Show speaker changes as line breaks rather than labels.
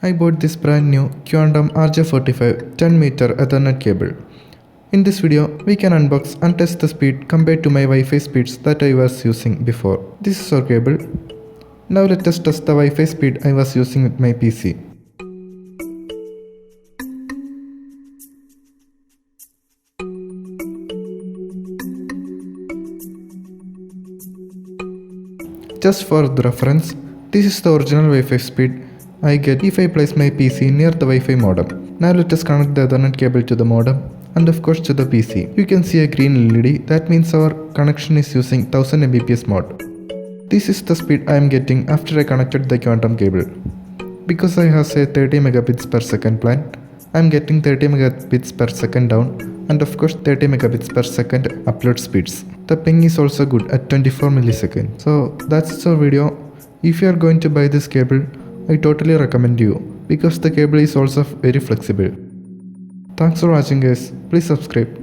I bought this brand new Quantum RJ45 10 meter Ethernet cable. In this video, we can unbox and test the speed compared to my Wi-Fi speeds that I was using before. This is our cable. Now let us test the Wi-Fi speed I was using with my PC. Just for the reference, this is the original Wi-Fi speed I get if I place my PC near the Wi-Fi modem. Now let us connect the Ethernet cable to the modem and of course to the PC. You can see a green LED, that means our connection is using 1000 Mbps mode. This is the speed I am getting after I connected the quantum cable. Because I have a 30 megabits per second plan, I am getting 30 megabits per second down and of course 30 megabits per second upload speeds. The ping is also good at 24 milliseconds. So that's our video. If you are going to buy this cable, I totally recommend you because the cable is also very flexible. Thanks for watching guys. Please subscribe.